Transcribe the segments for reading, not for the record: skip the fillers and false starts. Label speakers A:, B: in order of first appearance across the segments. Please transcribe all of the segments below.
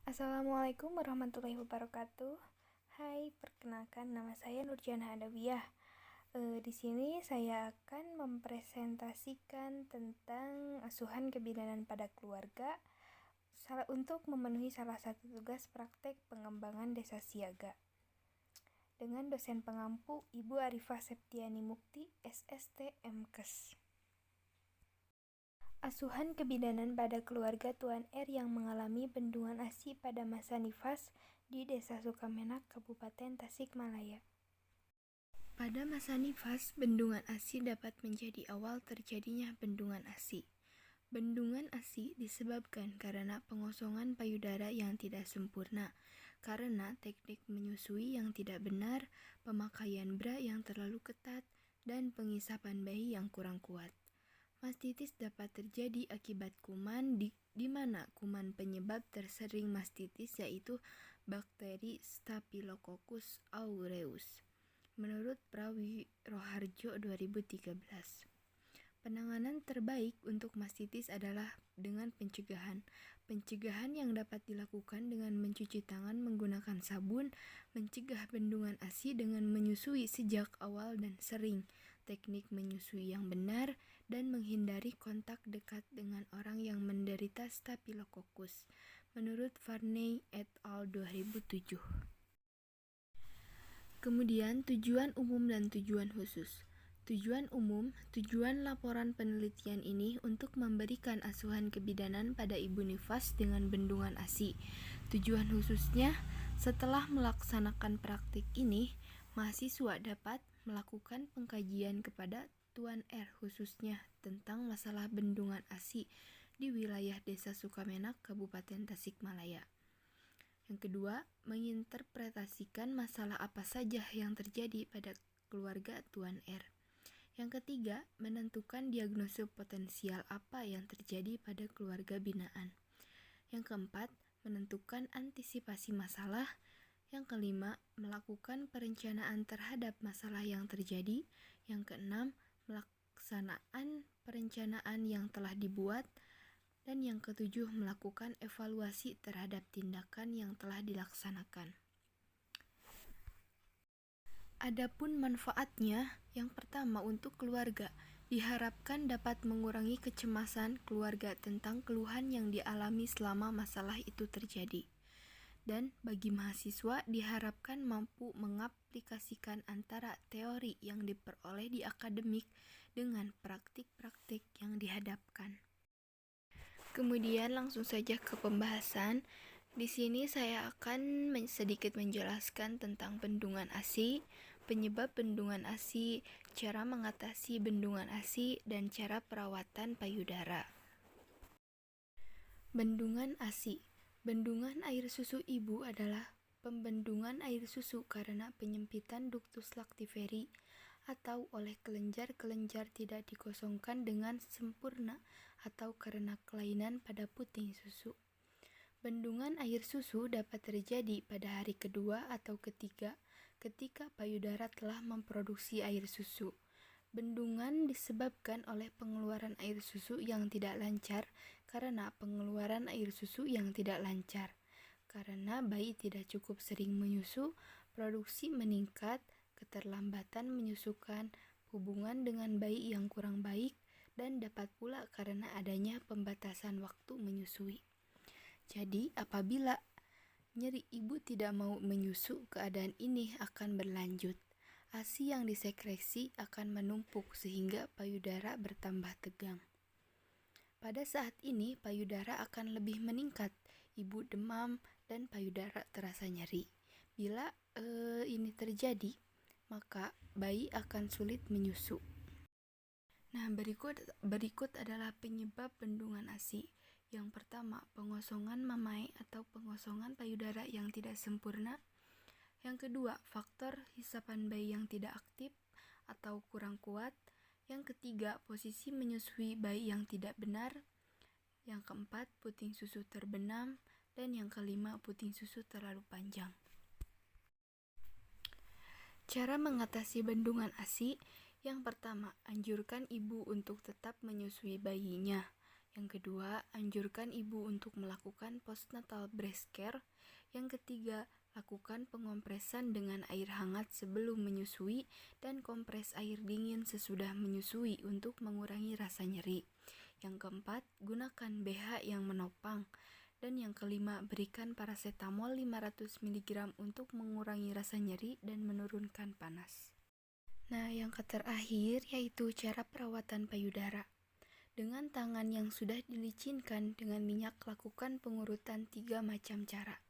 A: Assalamualaikum warahmatullahi wabarakatuh. Hai, perkenalkan nama saya Nurjana Adawiyah. Di sini saya akan mempresentasikan tentang asuhan kebidanan pada keluarga untuk memenuhi salah satu tugas praktek pengembangan desa siaga. Dengan dosen pengampu Ibu Arifah Septiani Mukti, SST MKes. Asuhan kebidanan pada keluarga Tuan R yang mengalami bendungan ASI pada masa nifas di Desa Sukamenak, Kabupaten Tasikmalaya. Pada masa nifas, bendungan ASI dapat menjadi awal terjadinya bendungan ASI. Bendungan ASI disebabkan karena pengosongan payudara yang tidak sempurna, karena teknik menyusui yang tidak benar, pemakaian bra yang terlalu ketat, dan pengisapan bayi yang kurang kuat. Mastitis dapat terjadi akibat kuman di mana kuman penyebab tersering mastitis yaitu bakteri Staphylococcus aureus. Menurut Prawi Roharjo 2013. Penanganan terbaik untuk mastitis adalah dengan pencegahan. Pencegahan yang dapat dilakukan dengan mencuci tangan menggunakan sabun, mencegah bendungan ASI dengan menyusui sejak awal dan sering, teknik menyusui yang benar, dan menghindari kontak dekat dengan orang yang menderita Staphylococcus. Menurut Varney et al. 2007. Kemudian tujuan umum dan tujuan khusus. Tujuan umum, tujuan laporan penelitian ini untuk memberikan asuhan kebidanan pada ibu nifas dengan bendungan ASI. Tujuan khususnya, setelah melaksanakan praktik ini, mahasiswa dapat melakukan pengkajian kepada Tuan R khususnya tentang masalah bendungan ASI di wilayah Desa Sukamenak, Kabupaten Tasikmalaya. Yang kedua, menginterpretasikan masalah apa saja yang terjadi pada keluarga Tuan R. Yang ketiga, menentukan diagnosis potensial apa yang terjadi pada keluarga binaan. Yang keempat, menentukan antisipasi masalah. Yang kelima, melakukan perencanaan terhadap masalah yang terjadi. Yang keenam, melaksanaan perencanaan yang telah dibuat. Dan yang ketujuh, melakukan evaluasi terhadap tindakan yang telah dilaksanakan. Adapun manfaatnya, yang pertama untuk keluarga, diharapkan dapat mengurangi kecemasan keluarga tentang keluhan yang dialami selama masalah itu terjadi. Dan bagi mahasiswa diharapkan mampu mengaplikasikan antara teori yang diperoleh di akademik dengan praktik-praktik yang dihadapkan. Kemudian langsung saja ke pembahasan. Di sini saya akan sedikit menjelaskan tentang bendungan ASI, penyebab bendungan ASI, cara mengatasi bendungan ASI, dan cara perawatan payudara. Bendungan ASI. Bendungan air susu ibu adalah pembendungan air susu karena penyempitan ductus lactiferi atau oleh kelenjar-kelenjar tidak dikosongkan dengan sempurna atau karena kelainan pada puting susu. Bendungan air susu dapat terjadi pada hari kedua atau ketiga ketika payudara telah memproduksi air susu. Bendungan disebabkan oleh pengeluaran air susu yang tidak lancar karena pengeluaran air susu yang tidak lancar. Karena bayi tidak cukup sering menyusu, produksi meningkat, keterlambatan menyusukan, hubungan dengan bayi yang kurang baik, dan dapat pula karena adanya pembatasan waktu menyusui. Jadi, apabila nyeri ibu tidak mau menyusu, keadaan ini akan berlanjut. ASI yang disekresi akan menumpuk sehingga payudara bertambah tegang. Pada saat ini, payudara akan lebih meningkat. Ibu demam dan payudara terasa nyeri. Bila ini terjadi, maka bayi akan sulit menyusu. Nah, berikut adalah penyebab bendungan ASI. Yang pertama, pengosongan mamai atau pengosongan payudara yang tidak sempurna. Yang kedua, faktor hisapan bayi yang tidak aktif atau kurang kuat. Yang ketiga, posisi menyusui bayi yang tidak benar. Yang keempat, puting susu terbenam. Dan yang kelima, puting susu terlalu panjang. Cara mengatasi bendungan ASI. Yang pertama, anjurkan ibu untuk tetap menyusui bayinya. Yang kedua, anjurkan ibu untuk melakukan postnatal breast care. Yang ketiga, lakukan pengompresan dengan air hangat sebelum menyusui dan kompres air dingin sesudah menyusui untuk mengurangi rasa nyeri. Yang keempat, gunakan BH yang menopang. Dan yang kelima, berikan paracetamol 500 mg untuk mengurangi rasa nyeri dan menurunkan panas. Nah, yang terakhir yaitu cara perawatan payudara. Dengan tangan yang sudah dilicinkan dengan minyak, lakukan pengurutan 3 macam cara.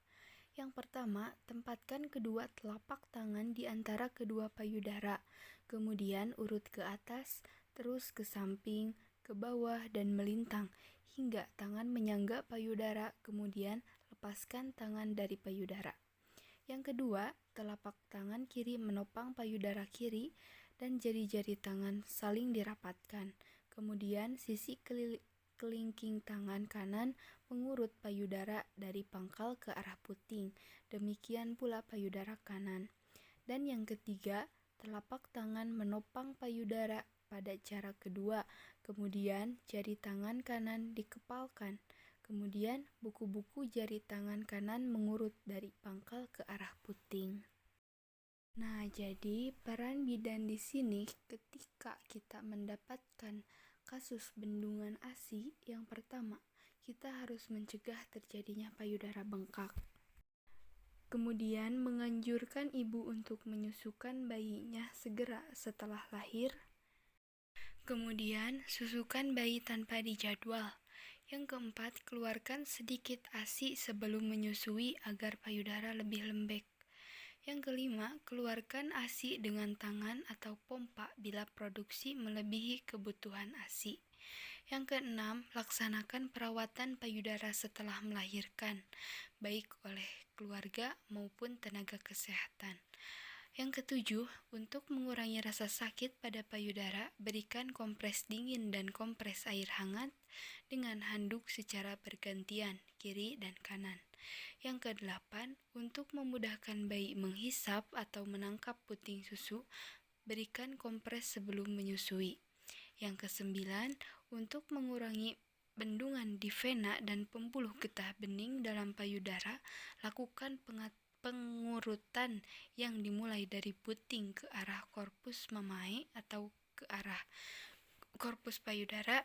A: Yang pertama, tempatkan kedua telapak tangan di antara kedua payudara, kemudian urut ke atas, terus ke samping, ke bawah, dan melintang, hingga tangan menyangga payudara, kemudian lepaskan tangan dari payudara. Yang kedua, telapak tangan kiri menopang payudara kiri, dan jari-jari tangan saling dirapatkan. Kemudian sisi kelingking tangan kanan mengurut payudara dari pangkal ke arah puting, demikian pula payudara kanan. Dan yang ketiga, telapak tangan menopang payudara pada cara kedua, kemudian jari tangan kanan dikepalkan. Kemudian buku-buku jari tangan kanan mengurut dari pangkal ke arah puting. Nah, jadi peran bidan di sini ketika kita mendapatkan kasus bendungan ASI, yang pertama, kita harus mencegah terjadinya payudara bengkak. Kemudian menganjurkan ibu untuk menyusukan bayinya segera setelah lahir. Kemudian susukan bayi tanpa dijadwal. Yang keempat, keluarkan sedikit ASI sebelum menyusui agar payudara lebih lembek. Yang kelima, keluarkan ASI dengan tangan atau pompa bila produksi melebihi kebutuhan ASI. Yang keenam, laksanakan perawatan payudara setelah melahirkan, baik oleh keluarga maupun tenaga kesehatan. Yang ketujuh, untuk mengurangi rasa sakit pada payudara, berikan kompres dingin dan kompres air hangat dengan handuk secara bergantian, kiri dan kanan. Yang kedelapan, untuk memudahkan bayi menghisap atau menangkap puting susu, berikan kompres sebelum menyusui. Yang kesembilan, untuk mengurangi bendungan di vena dan pembuluh getah bening dalam payudara, lakukan pengurutan yang dimulai dari puting ke arah korpus mamae atau ke arah korpus payudara.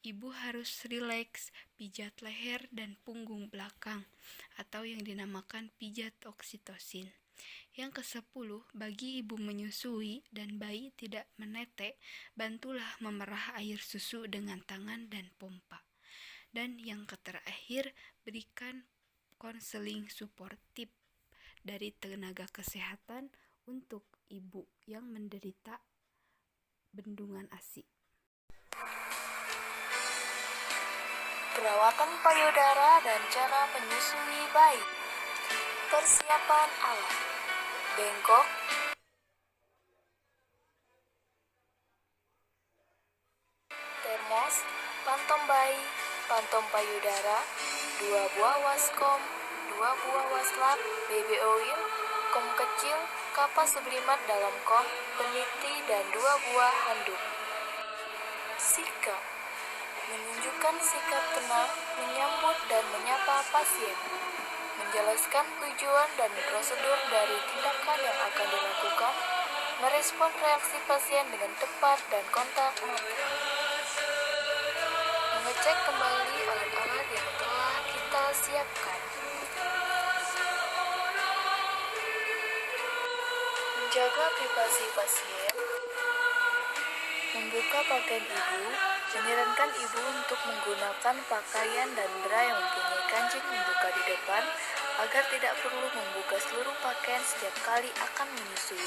A: Ibu harus rileks, pijat leher dan punggung belakang, atau yang dinamakan pijat oksitosin. Yang ke-10, bagi ibu menyusui dan bayi tidak menetek, bantulah memerah air susu dengan tangan dan pompa. Dan yang terakhir, berikan konseling suportif dari tenaga kesehatan untuk ibu yang menderita bendungan ASI.
B: Perawatan payudara dan cara menyusui bayi. Persiapan alat: bengkok, termos, pantom bayi, pantom payudara, 2 buah waskom, 2 buah waslap, baby oil, kom kecil, kapas sublimat dalam kom, peniti, dan 2 buah handuk. Sikap: menunjukkan sikap tenang, menyambut dan menyapa pasien, menjelaskan tujuan dan prosedur dari tindakan yang akan dilakukan, merespon reaksi pasien dengan tepat dan kontak mata, mengecek kembali alat-alat yang telah kita siapkan, menjaga privasi pasien, membuka pakaian ibu. Menyarankan ibu untuk menggunakan pakaian dan bra yang mempunyai kancing membuka di depan agar tidak perlu membuka seluruh pakaian setiap kali akan menyusui.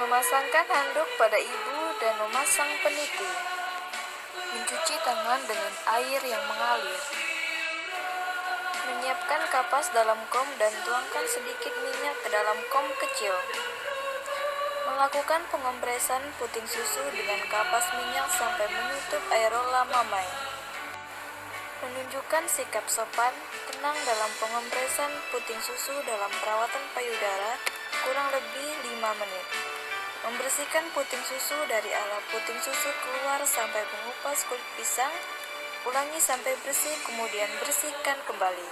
B: Memasangkan handuk pada ibu dan memasang peniti. Mencuci tangan dengan air yang mengalir. Menyiapkan kapas dalam kom dan tuangkan sedikit minyak ke dalam kom kecil. Melakukan pengompresan puting susu dengan kapas minyak sampai menutup areola mamae. Menunjukkan sikap sopan, tenang dalam pengompresan puting susu dalam perawatan payudara kurang lebih 5 menit. Membersihkan puting susu dari alat puting susu keluar sampai mengupas kulit pisang Ulangi sampai bersih, kemudian bersihkan kembali.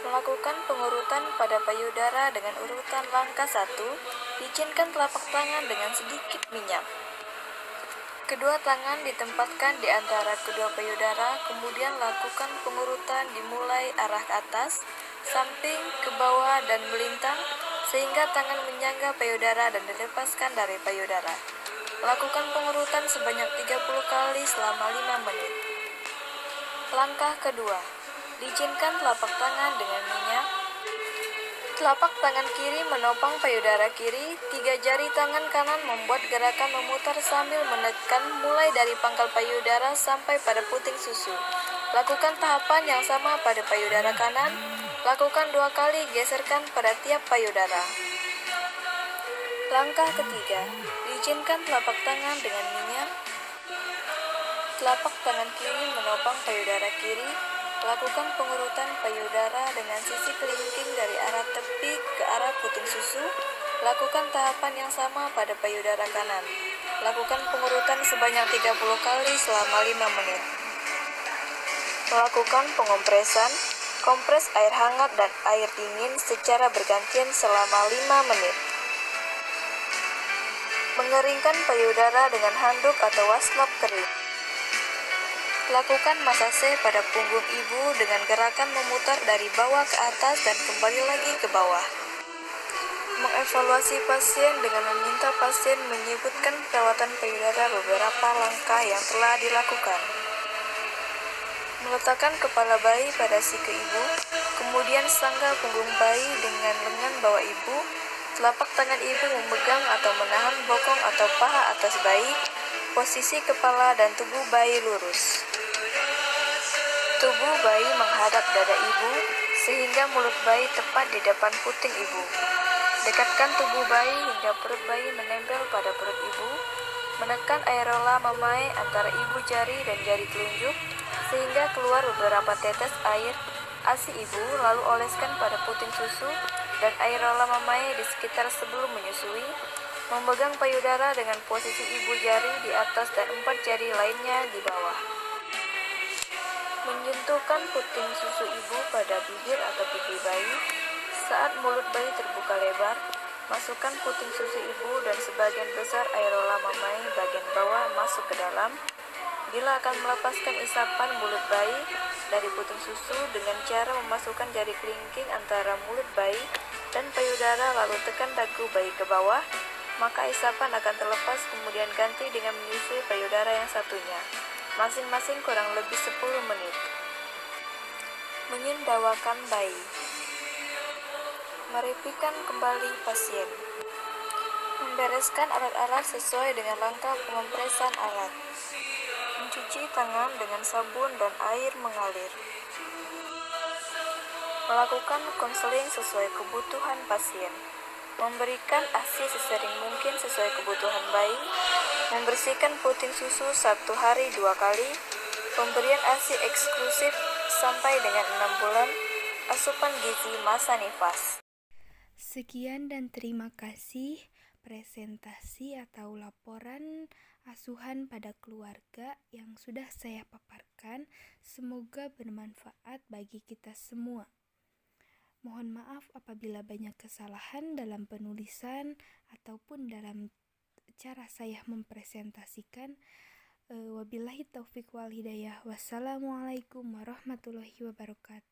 B: Melakukan pengurutan pada payudara dengan urutan langkah 1, licin telapak tangan dengan sedikit minyak. Kedua tangan ditempatkan di antara kedua payudara, kemudian lakukan pengurutan dimulai arah ke atas, samping, ke bawah, dan melintang, sehingga tangan menyangga payudara dan dilepaskan dari payudara. Lakukan pengurutan sebanyak 30 kali selama 5 menit. Langkah kedua, licinkan telapak tangan dengan minyak. Telapak tangan kiri menopang payudara kiri, 3 jari tangan kanan membuat gerakan memutar sambil menekan mulai dari pangkal payudara sampai pada puting susu. Lakukan tahapan yang sama pada payudara kanan. Lakukan 2 kali, geserkan pada tiap payudara. Langkah ketiga, licinkan telapak tangan dengan minyak. Telapak tangan kiri menopang payudara kiri. Lakukan pengurutan payudara dengan sisi kelingking dari arah tepi ke arah puting susu. Lakukan tahapan yang sama pada payudara kanan. Lakukan pengurutan sebanyak 30 kali selama 5 menit. Melakukan pengompresan. Kompres air hangat dan air dingin secara bergantian selama 5 menit. Mengeringkan payudara dengan handuk atau wastafel kering. Lakukan masase pada punggung ibu dengan gerakan memutar dari bawah ke atas dan kembali lagi ke bawah. Mengevaluasi pasien dengan meminta pasien menyebutkan perawatan payudara beberapa langkah yang telah dilakukan. Meletakkan kepala bayi pada siku ibu, kemudian sangga punggung bayi dengan lengan bawah ibu. Telapak tangan ibu memegang atau menahan bokong atau paha atas bayi. Posisi kepala dan tubuh bayi lurus. Tubuh bayi menghadap dada ibu, sehingga mulut bayi tepat di depan puting ibu. Dekatkan tubuh bayi hingga perut bayi menempel pada perut ibu. Menekan aerola memae antara ibu jari dan jari telunjuk, sehingga keluar beberapa tetes air ASI ibu, lalu oleskan pada puting susu dan aerola memae di sekitar sebelum menyusui. Memegang payudara dengan posisi ibu jari di atas dan 4 jari lainnya di bawah. Menyentuhkan puting susu ibu pada bibir atau pipi bayi. Saat mulut bayi terbuka lebar, masukkan puting susu ibu dan sebagian besar aerola mamae bagian bawah masuk ke dalam. Bila akan melepaskan isapan mulut bayi dari puting susu dengan cara memasukkan jari kelingking antara mulut bayi dan payudara lalu tekan dagu bayi ke bawah, maka isapan akan terlepas kemudian ganti dengan menyusui payudara yang satunya. Masing-masing kurang lebih 10 menit. Menyendawakan bayi. Merapikan kembali pasien. Membereskan alat-alat sesuai dengan langkah pengompresan alat. Mencuci tangan dengan sabun dan air mengalir. Melakukan konseling sesuai kebutuhan pasien. Memberikan ASI sesering mungkin sesuai kebutuhan bayi. Membersihkan puting susu 1 hari 2 kali. Pemberian ASI eksklusif sampai dengan 6 bulan. Asupan gizi masa nifas.
A: Sekian dan terima kasih presentasi atau laporan asuhan pada keluarga yang sudah saya paparkan. Semoga bermanfaat bagi kita semua. Mohon maaf apabila banyak kesalahan dalam penulisan ataupun dalam cara saya mempresentasikan. Wabillahi taufik wal hidayah. Wassalamualaikum warahmatullahi wabarakatuh.